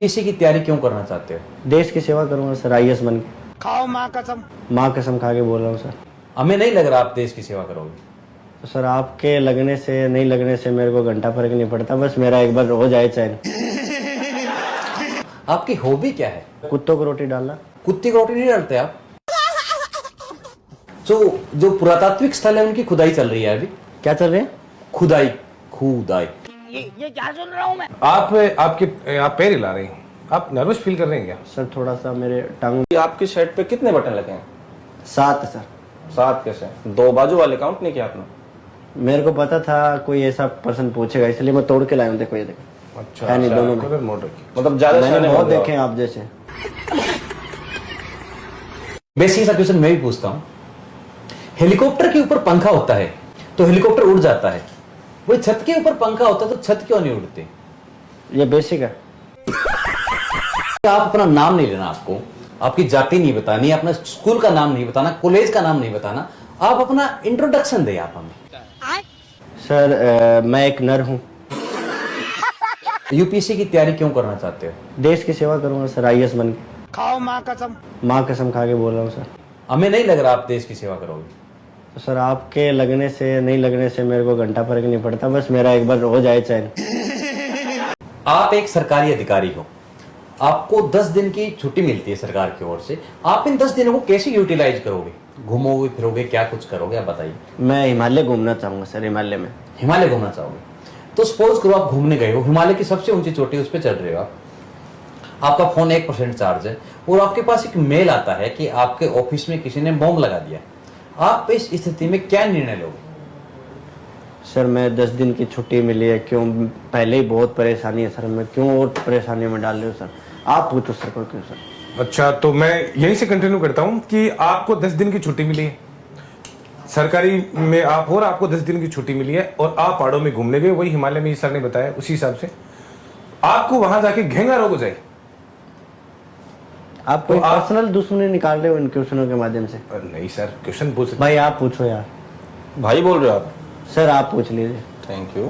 किसी की तैयारी क्यों करना चाहते हो? देश की सेवा करूंगा सर, आईएएस बन के। खाओ माँ कसम। माँ कसम खा के बोल रहा हूँ सर। हमें नहीं लग रहा आप देश की सेवा करोगे। तो सर आपके लगने से नहीं लगने से मेरे को घंटा फर्क नहीं पड़ता, बस मेरा एक बार हो जाए चैन। आपकी हॉबी क्या है? कुत्तों को रोटी डालना। कुत्ते को रोटी नहीं डालते आप? जो पुरातात्विक स्थल है उनकी खुदाई चल रही है अभी। क्या चल रहे हैं? खुदाई। खुदाई। ये क्या सुन रहा हूँ मैं? आप पैर हिला रहे हैं, आप नर्वस फील कर रहे हैं क्या? सर थोड़ा सा मेरे टांग। आपकी शर्ट पे कितने बटन लगे हैं? 7 सर। 7 कैसे? 2 बाजू वाले काउंट नहीं किया आपने? मेरे को पता था कोई ऐसा पर्सन पूछेगा, इसलिए मैं तोड़ के लाया हूँ। देखो ये देखो। अच्छा, है नहीं दोनों में। कलर मोड रखिए। मतलब ज्यादा मैंने शाने बहुत हो गए देखे हैं आप जैसे। बेसिक सा क्वेश्चन मैं भी पूछता हूं। हेलीकॉप्टर के ऊपर पंखा होता है तो हेलीकॉप्टर उड़ जाता है, वही छत के ऊपर पंखा होता है तो छत क्यों नहीं उड़ते? ये बेसिक है। आप अपना नाम नहीं लेना, आपको आपकी जाति नहीं बतानी, अपना स्कूल का नाम नहीं बताना, कॉलेज का नाम नहीं बताना, आप अपना इंट्रोडक्शन दे आप हमें। सर मैं एक नर हूँ। यूपीएससी की तैयारी क्यों करना चाहते हो? देश की सेवा करूंगा सर, आईएएस बन के। खाओ माँ कसम। माँ कसम खा के बोल रहा हूँ सर। हमें नहीं लग रहा आप देश की सेवा करोगे। तो सर आपके लगने से नहीं लगने से मेरे को घंटा फर्क नहीं पड़ता, बस मेरा एक बार हो जाए चैन। आप एक सरकारी अधिकारी हो, आपको 10 दिन की छुट्टी मिलती है सरकार की ओर से, आप इन 10 दिनों को कैसे यूटिलाइज करोगे? घूमोगे फिरोगे, क्या कुछ करोगे आप बताइए। मैं हिमालय घूमना चाहूंगा सर। हिमालय में। हिमालय घूमना चाहोगे तो सपोज करो आप घूमने गए हो, हिमालय की सबसे ऊंची चोटी उस पर चढ़ रहे हो आप, आपका फोन 1% चार्ज है और आपके पास एक मेल आता है कि आपके ऑफिस में किसी ने बॉम्ब लगा दिया, आप इस स्थिति में क्या निर्णय लोगे? सर मैं 10 दिन की छुट्टी मिली है, क्यों? पहले ही बहुत परेशानी है सर, मैं क्यों और परेशानी में डाल रहे हो सर? आप पूछो सर को क्यों सर। अच्छा, तो मैं यहीं से कंटिन्यू करता हूं कि आपको 10 दिन की छुट्टी मिली है सरकारी में, आप और आपको 10 दिन की छुट्टी मिली है और आप पहाड़ों में घूमने गए, वही हिमालय में सर ने बताया, उसी हिसाब से आपको वहां जाके घेंगा रोग हो जाए। आप कोई पर्सनल दुश्मनी निकाल रहे हो इन क्वेश्चनों के माध्यम से? नहीं सर, क्वेश्चन पूछ। भाई आप पूछो यार। भाई बोल रहे हो आप? सर आप पूछ लीजिए। Thank you.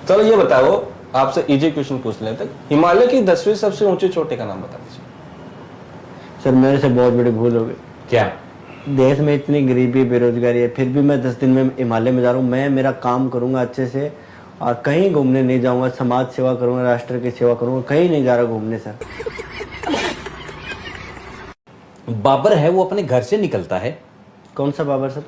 चलो ये बताओ, आपसे इजी क्वेश्चन पूछ लेते हैं। हिमालय की 10वीं सबसे ऊंची चोटी का नाम बता दीजिए। सर मेरे से बहुत बड़ी भूल हो गई। क्या? देश में इतनी गरीबी बेरोजगारी है, फिर भी मैं 10 दिन में हिमालय में जा रहा हूँ। मैं मेरा काम करूंगा अच्छे से और कहीं घूमने नहीं जाऊंगा, समाज सेवा करूंगा, राष्ट्र की सेवा करूंगा, कहीं नहीं जा रहा घूमने सर। बाबर है वो अपने घर से निकलता है। कौन सा बाबर सर?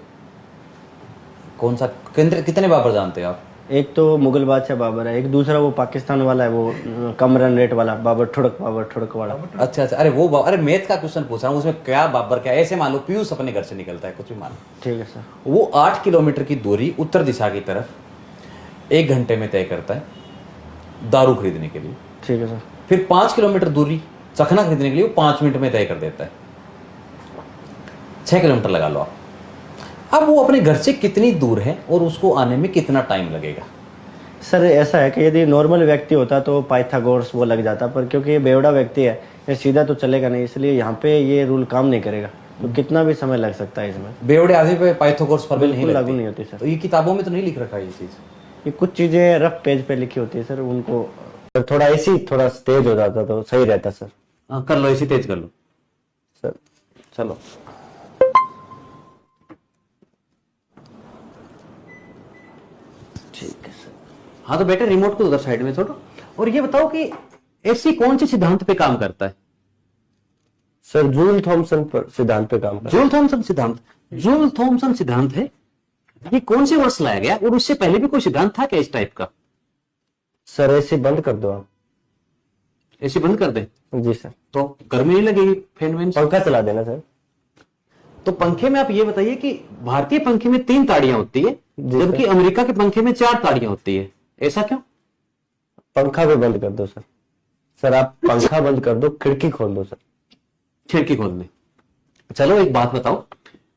कौन सा? कितने बाबर जानते हो आप? एक तो मुगल बादशाह बाबर है, एक दूसरा वो पाकिस्तान वाला है, वो कम रन रेट वाला बाबर ठुड़क वाला। अच्छा, अरे वो अरे मैथ का क्वेश्चन पूछ रहा हूँ, उसमें क्या बाबर क्या? ऐसे मान लो पीयूष अपने घर से निकलता है, कुछ भी मान लो। ठीक है सर। वो 8 किलोमीटर की दूरी उत्तर दिशा की तरफ 1 घंटे में तय करता है दारू खरीदने के लिए। ठीक है सर। फिर 5 किलोमीटर दूरी चखना खरीदने के लिए वो 5 मिनट में तय कर देता है। 6 किलोमीटर लगा लो आप। अब वो अपने घर से कितनी दूर है और उसको आने में कितना टाइम लगेगा? सर ऐसा है कि यदि नॉर्मल व्यक्ति होता तो पाइथागोरस वो लग जाता, पर क्योंकि ये बेवड़ा व्यक्ति है, ये सीधा तो चलेगा नहीं, इसलिए यहाँ पे ये रूल काम नहीं करेगा। तो कितना भी समय लग सकता है इसमें। बेवड़े आदमी पे पाइथागोरस फॉर्मूला नहीं लागू नहीं होती सर। तो ये किताबों में तो नहीं लिख रखा है ये चीज। ये कुछ चीजें रफ पेज पे लिखी होती है सर, उनको थोड़ा ऐसी थोड़ा तेज हो जाता तो सही रहता सर। हाँ कर लो, इसी तेज कर लो सर। चलो। ठीक है सर। हाँ तो बेटे रिमोट को उधर साइड में छोड़ो और ये बताओ कि ऐसी कौन सी सिद्धांत पे काम करता है? सर जूल थॉमसन पर सिद्धांत पे काम करता है। जूल थॉमसन सिद्धांत। जूल थॉमसन सिद्धांत है, ये कौन से वर्ष लाया गया और उससे पहले भी कोई सिद्धांत था क्या इस टाइप का? सर ऐसे बंद कर दो आप। ऐसे बंद कर दे जी सर। तो गर्मी नहीं लगेगी फैन वैन से? पंखा चला देना सर। तो पंखे में आप ये बताइए कि भारतीय पंखे में 3 ताड़ियां होती है जबकि अमेरिका के पंखे में 4 ताड़ियां होती है, ऐसा क्यों? पंखा भी बंद कर दो सर। सर आप पंखा बंद कर दो, खिड़की खोल दो सर। खिड़की खोल दे। चलो एक बात बताओ,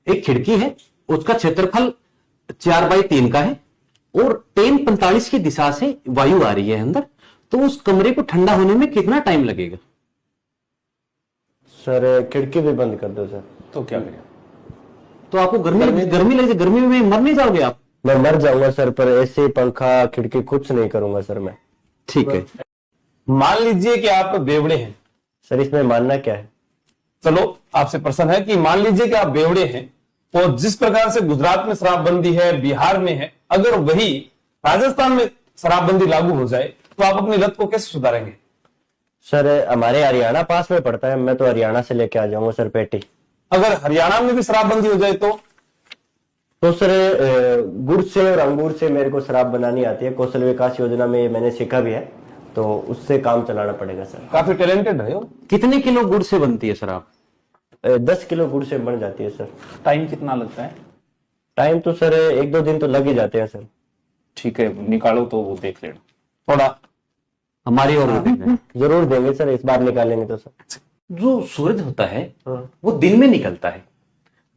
एक खिड़की है उसका क्षेत्रफल 4/3 का है और 10:45 की दिशा से वायु आ रही है अंदर, तो उस कमरे को ठंडा होने में कितना टाइम लगेगा? सर खिड़की भी बंद कर दो सर। तो क्या करें? तो आपको गर्मी लगेगी, गर्मी में मर नहीं जाओगे आप? मैं मर जाऊंगा सर, पर ऐसे पंखा खिड़की कुछ नहीं करूंगा सर मैं। ठीक है। मान लीजिए कि आप बेवड़े हैं। सर इसमें मानना क्या है? चलो आपसे प्रश्न है कि मान लीजिए कि आप बेवड़े हैं और जिस प्रकार से गुजरात में शराबबंदी है, बिहार में है, अगर वही राजस्थान में शराबबंदी लागू हो जाए तो आप अपनी लत को कैसे सुधारेंगे? सर हमारे हरियाणा पास में पड़ता है, मैं तो हरियाणा से लेके आ जाऊंगा सर पेटी। अगर हरियाणा में भी शराबबंदी हो जाए तो सर गुड़ से और अंगूर से मेरे को शराब बनानी आती है, कौशल विकास योजना में मैंने सीखा भी है, तो उससे काम चलाना पड़ेगा सर। काफी टैलेंटेड है हो। कितने किलो गुड़ से बनती है शराब? 10 किलो गुड़ से बन जाती है सर। टाइम कितना लगता है? टाइम तो सर 1-2 दिन तो लग ही जाते हैं सर। ठीक है, निकालो तो वो देख लेना थोड़ा हमारी और जरूर देंगे सर, इस बार निकालेंगे तो सर। जो सूरज होता है वो दिन में निकलता है,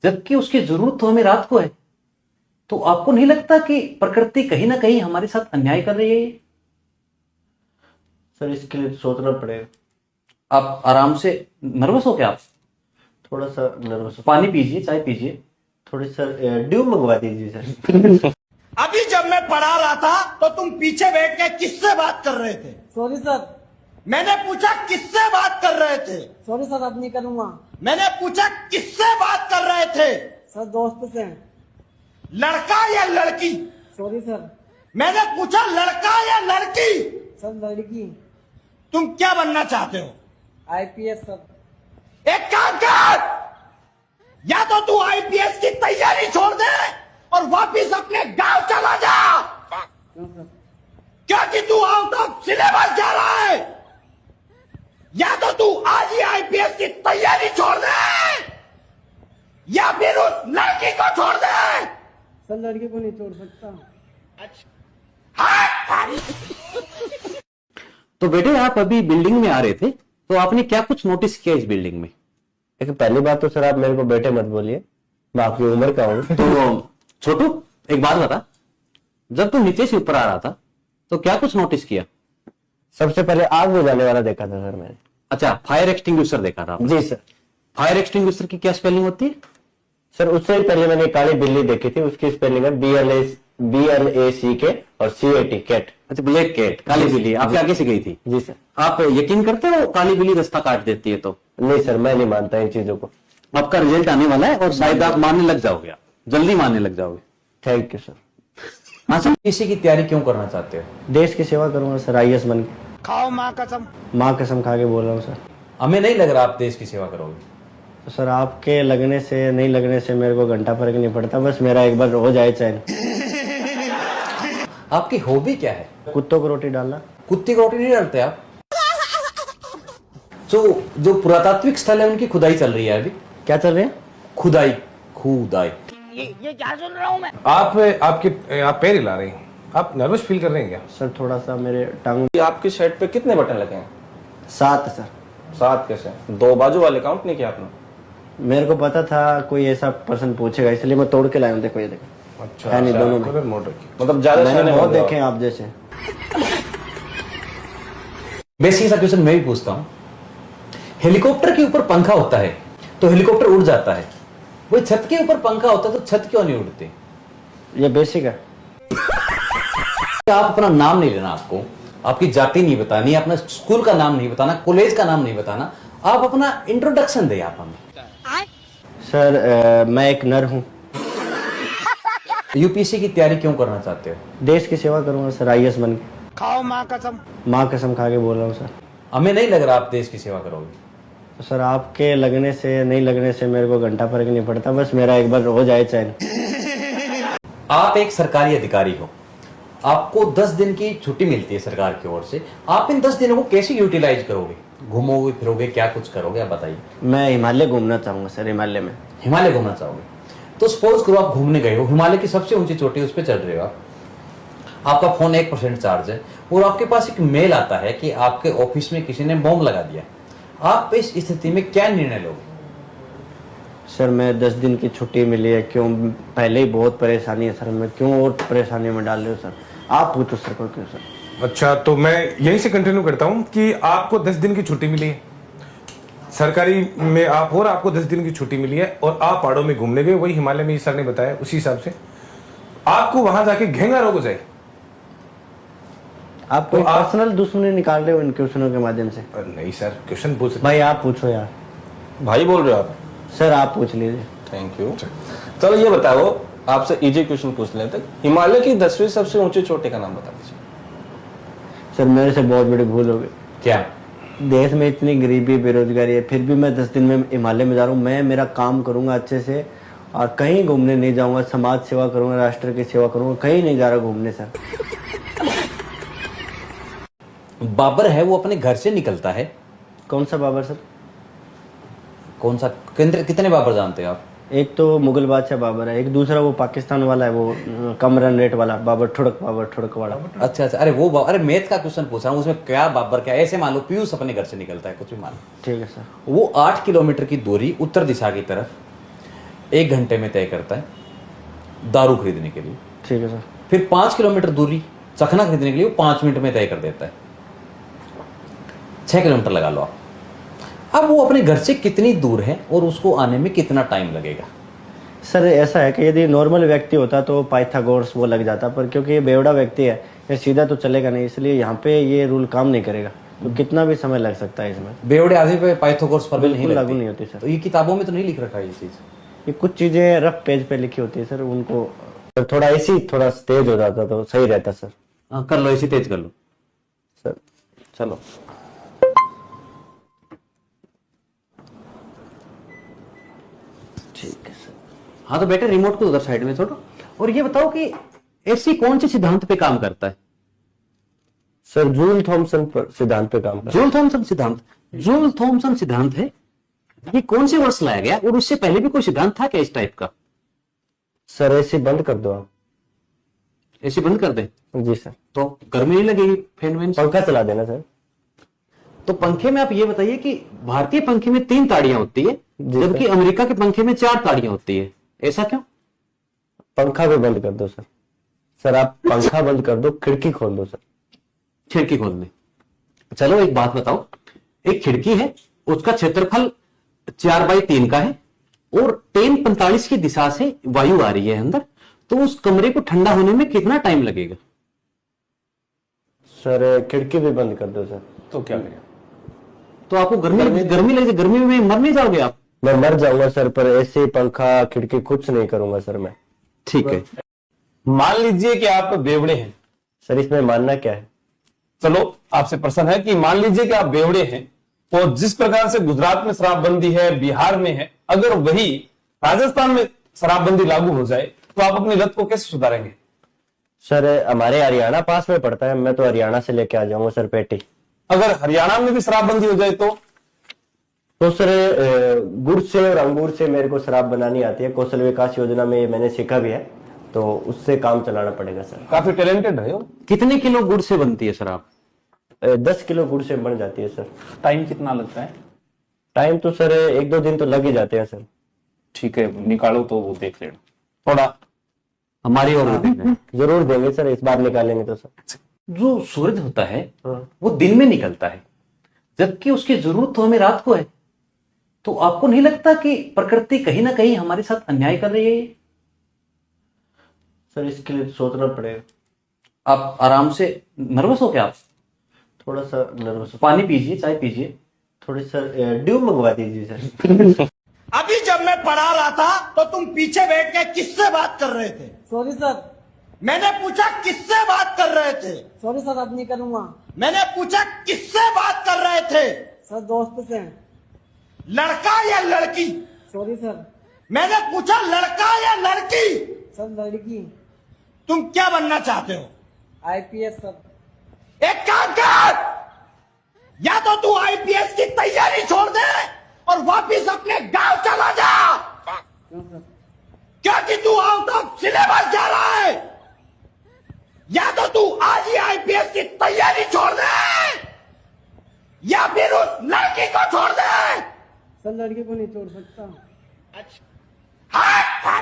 जबकि उसकी जरूरत तो हमें रात को है। तो आपको नहीं लगता कि प्रकृति कहीं ना कहीं हमारे साथ अन्याय कर रही है ये? सर इसके लिए सोचना पड़ेगा। आप आराम से, नर्वस हो क्या आप? थोड़ा सा नर्वस। पानी पीजिए, चाय पीजिए। थोड़ी सर ड्यू मंगवा दीजिए सर। अभी जब मैं पढ़ा रहा था तो तुम पीछे बैठ के किससे बात कर रहे थे? Sorry sir. मैंने पूछा किससे बात कर रहे थे? सॉरी सर, अब नहीं करूंगा। मैंने पूछा किससे बात कर रहे थे? सर दोस्त से। लड़का या लड़की? Sorry sir. मैंने पूछा लड़का या लड़की? सर लड़की। तुम क्या बनना चाहते हो? IPS sir. एक काम कर, या तो तू आईपीएस की तैयारी छोड़ दे और वापिस अपने गांव चला जा, क्योंकि तू आउट ऑफ सिलेबस जा रहा है। या तो तू आज ही आईपीएस की तैयारी छोड़ दे या फिर उस लड़की को छोड़ दे। सर लड़की को नहीं छोड़ सकता। तो बेटे आप अभी बिल्डिंग में आ रहे थे, तो आपने क्या कुछ नोटिस किया इस बिल्डिंग में? देखिए पहली बात तो सर आप मेरे को बेटे मत बोलिए, मैं आपकी उम्र का हूँ। तो छोटू एक बात बता, जब तू नीचे से ऊपर आ रहा था तो क्या कुछ नोटिस किया? सबसे पहले आग बुझाने वाला देखा था सर मैंने। अच्छा, फायर एक्सटिंग्विशर देखा था? जी सर। फायर एक्सटिंग्विशर की क्या स्पेलिंग होती है? सर उससे ही पहले मैंने काली बिल्ली देखी थी, उसकी स्पेलिंग है BLACK और CAT कैट। अच्छा, ब्लैक कैट, काली बिल्ली आपके आगे से गई थी? जी सर। आप यकीन करते हो काली बिल्ली रास्ता काट देती है? तो नहीं सर, मैं नहीं मानता इन चीजों को। आपका रिजल्ट आने वाला है और शायद आप मानने लग जाओगे, आप जल्दी मानने लग जाओगे। Thank you sir. हाँ सर, इसी की तैयारी क्यों करना चाहते हो? देश की सेवा करूंगा सर, IAS बन के। खाओ माँ कसम। माँ कसम खा के बोल रहा हूँ सर। हमें नहीं लग रहा आप देश की सेवा करोगे। तो सर आपके लगने से नहीं लगने से मेरे को घंटा फर्क नहीं पड़ता, बस मेरा एक बार हो जाए चैन। आपकी हॉबी क्या है? कुत्तों को रोटी डालना। कुत्ते को रोटी नहीं डालते आप? जो पुरातात्विक स्थल है उनकी खुदाई चल रही है अभी। क्या चल रही है? खुदाई। खुदाई। ये क्या सुन रहा हूँ मैं? आप पैर हिला रहे हैं, आप नर्वस फील कर रहे हैं क्या? सर थोड़ा सा मेरे टांग। आपकी शर्ट पे कितने बटन लगे हैं? 7 सर। 7 कैसे? 2 बाजू वाले काउंट नहीं किया आपने? मेरे को पता था कोई ऐसा पर्सन पूछेगा, इसलिए मैं तोड़ के लाया हूँ। देखो ये देखो। अच्छा, है नहीं दोनों में। कलर मोड रखिए। मतलब ज्यादा मैंने शाने बहुत बंदे हो। देखे हैं आप जैसे। बेसिक सा क्वेश्चन मैं भी पूछता हूं। हेलीकॉप्टर के ऊपर पंखा होता है तो हेलीकॉप्टर उड़ जाता है, वही छत के ऊपर पंखा होता है तो छत क्यों नहीं उड़ती? ये बेसिक है। आप अपना नाम नहीं लेना, आपको आपकी जाति नहीं बतानी, अपना स्कूल का नाम नहीं बताना, कॉलेज का नाम नहीं बताना, आप अपना इंट्रोडक्शन दे आप हमें। सर मैं एक नर हूँ। यूपीएससी की तैयारी क्यों करना चाहते हो? देश की सेवा करूंगा सर, IAS बन के। खाओ माँ कसम। माँ कसम खा के बोल रहा हूँ सर। हमें नहीं लग रहा आप देश की सेवा करोगे। तो सर आपके लगने से नहीं लगने से मेरे को घंटा फर्क नहीं पड़ता, बस मेरा एक बार हो जाए चैन। आप एक सरकारी अधिकारी हो, आपको 10 दिन की छुट्टी मिलती है सरकार की ओर से, आप इन 10 दिनों को कैसे यूटिलाइज करोगे? घूमोगे फिरोगे, क्या कुछ करोगे आप बताइए। मैं हिमालय घूमना चाहूंगा सर। हिमालय में। हिमालय घूमना चाहोगे? तो सपोज करो आप घूमने गए हो, हिमालय की सबसे ऊंची चोटी उस पर चढ़ रहे हो आप, आपका फोन 1% चार्ज है और आपके पास एक मेल आता है कि आपके ऑफिस में किसी ने बॉम्ब लगा दिया, आप इस स्थिति में क्या निर्णय लोगे? सर मैं 10 दिन की छुट्टी मिली है, क्यों? पहले ही बहुत परेशानी है सर, मैं क्यों और परेशानी में डाल रहे हो सर? आप पूछो सर को क्यों सर। अच्छा, तो मैं यहीं से कंटिन्यू करता हूं कि आपको 10 दिन की छुट्टी मिली है सरकारी में, आप और आपको 10 दिन की छुट्टी मिली है और आप पहाड़ों में घूमने गए, वही हिमालय में सर ने बताया, उसी हिसाब से आपको वहां जाके घेंगा रोग हो जाए। आप कोई तो आप- पर्सनल दुश्मनी निकाल रहे हो इन क्वेश्चनों के माध्यम से? नहीं सर, क्वेश्चन पूछ भाई आप पूछो यार। भाई बोल रहे हो आप? सर आप पूछ लीजिए। Thank you. चलो ये बताओ, आपसे इजी क्वेश्चन पूछ लेते हैं। हिमालय की 10वीं सबसे ऊंची चोटी का नाम बता दीजिए। सर मेरे से बहुत बड़ी भूल हो गई। क्या? देश में इतनी गरीबी बेरोजगारी है, फिर भी मैं 10 दिन में हिमालय में जा रहा हूँ। मैं मेरा काम करूंगा अच्छे से और कहीं घूमने नहीं जाऊंगा, समाज सेवा करूंगा, राष्ट्र की सेवा करूंगा, कहीं नहीं जा रहा घूमने सर। बाबर है वो अपने घर से निकलता है। कौन सा बाबर सर? कौन सा? कितने बाबर जानते हैं आप? एक तो मुगल बादशाह बाबर है, एक दूसरा वो पाकिस्तान वाला है, वो कम रन रेट वाला बाबर ठुड़क वाला। अच्छा अच्छा, अरे वो अरे मैथ का क्वेश्चन पूछ रहा हूँ, उसमें क्या बाबर क्या? ऐसे मान लो पीयूष अपने घर से निकलता है, कुछ भी मान लो। ठीक है सर। वो 8 किलोमीटर की दूरी उत्तर दिशा की तरफ 1 घंटे में तय करता है दारू खरीदने के लिए। ठीक है सर। फिर 5 किलोमीटर दूरी चखना खरीदने के लिए वो 5 मिनट में तय कर देता है। 6 किलोमीटर लगा लो आप। अब वो अपने घर से कितनी दूर है और उसको आने में कितना टाइम लगेगा? सर ऐसा है कि यदि नॉर्मल व्यक्ति होता तो पाइथागोरस वो लग जाता, पर क्योंकि ये बेवड़ा व्यक्ति है, ये सीधा तो चलेगा नहीं, इसलिए यहाँ पे ये रूल काम नहीं करेगा। तो कितना भी समय लग सकता है इसमें। बेवड़े आदमी पे पाइथागोरस फॉर्मूला नहीं बिल्कुल लागू लगती। नहीं होती सर। तो ये किताबों में तो नहीं लिख रखा है ये चीज। ये कुछ चीजें रफ पेज पे लिखी होती है सर, उनको थोड़ा ऐसी थोड़ा तेज हो जाता तो सही रहता सर। हाँ कर लो, इसी तेज कर लो सर चलो। ठीक है सर। हाँ तो बेटे रिमोट को उधर साइड में छोड़ो और ये बताओ कि ऐसी कौन से सिद्धांत पे काम करता है? सर जूल थॉमसन पर सिद्धांत पे काम कर। जूल थॉमसन सिद्धांत? जूल थॉमसन सिद्धांत है ये कौन से वर्ष लाया गया और उससे पहले भी कोई सिद्धांत था क्या इस टाइप का? सर ऐसे बंद कर दो आप। ऐसे बंद कर दे जी सर। तो गर्मी नहीं लगेगी फैन वैन से? पंखा चला देना सर। तो पंखे में आप ये बताइए कि भारतीय पंखे में 3 ताड़ियां होती है जबकि अमेरिका के पंखे में 4 ताड़ियां होती है, ऐसा क्यों? पंखा भी बंद कर दो सर। सर आप पंखा बंद कर दो, खिड़की खोल दो सर। खिड़की खोल दे। चलो एक बात बताओ, एक खिड़की है उसका क्षेत्रफल 4/3 का है और 10:45 की दिशा से वायु आ रही है अंदर, तो उस कमरे को ठंडा होने में कितना टाइम लगेगा? सर खिड़की भी बंद कर दो सर। तो क्या करें? तो आपको गर्मी लगे, गर्मी में मर नहीं जाओगे आप? मैं मर जाऊंगा सर, पर ऐसे पंखा खिड़की कुछ नहीं करूंगा सर मैं। ठीक है। मान लीजिए कि आप बेवड़े हैं। सर इसमें मानना क्या है? चलो आपसे प्रश्न है कि मान लीजिए कि आप बेवड़े हैं और जिस प्रकार से गुजरात में शराबबंदी है, बिहार में है, अगर वही राजस्थान में शराबबंदी लागू हो जाए तो आप अपनी लत को कैसे सुधारेंगे? सर हमारे हरियाणा पास में पड़ता है, मैं तो हरियाणा से लेके आ जाऊंगा सर पेटी। अगर हरियाणा में भी शराबबंदी हो जाए तो सर गुड़ से और अंगूर से मेरे को शराब बनानी आती है, कौशल विकास योजना में मैंने सीखा भी है, तो उससे काम चलाना पड़ेगा सर। काफी टैलेंटेड है हो। कितने किलो गुड़ से बनती है शराब? 10 किलो गुड़ से बन जाती है सर। टाइम कितना लगता है? टाइम तो सर 1-2 दिन तो लग ही जाते हैं सर। ठीक है, निकालो तो वो देख लेना। थोड़ा हमारी ओर देखें। जरूर देंगे सर, इस बार निकालेंगे तो सर। जो सूरज होता है वो दिन में निकलता है जबकि उसकी जरूरत तो हमें रात को है। तो आपको नहीं लगता कि प्रकृति कहीं ना कहीं हमारे साथ अन्याय कर रही है? सर इसके लिए सोचना पड़ेगा। आप आराम से, नर्वस हो क्या आप? थोड़ा सा नर्वस। पानी पीजिए, चाय पीजिए। थोड़ी सर ड्यू मंगवा दीजिए सर। अभी जब मैं पढ़ा रहा था तो तुम पीछे बैठ के किससे बात कर रहे थे? Sorry sir. मैंने पूछा किससे बात कर रहे थे? सॉरी सर, अब नहीं करूंगा। मैंने पूछा किससे बात कर रहे थे? सर दोस्त से। लड़का या लड़की? Sorry sir. मैंने पूछा लड़का या लड़की? सर लड़की। तुम क्या बनना चाहते हो? IPS sir. एक काम कर, या तो तू IPS की तैयारी छोड़ दे और वापिस अपने गांव चला जा। क्यों सर? क्योंकि तू आउट ऑफ सिलेबस जा रहा है। या तो तू आज ही IPS की तैयारी छोड़ दे या फिर उस लड़की को छोड़ दे। सर लड़की को नहीं छोड़ सकता। हाँ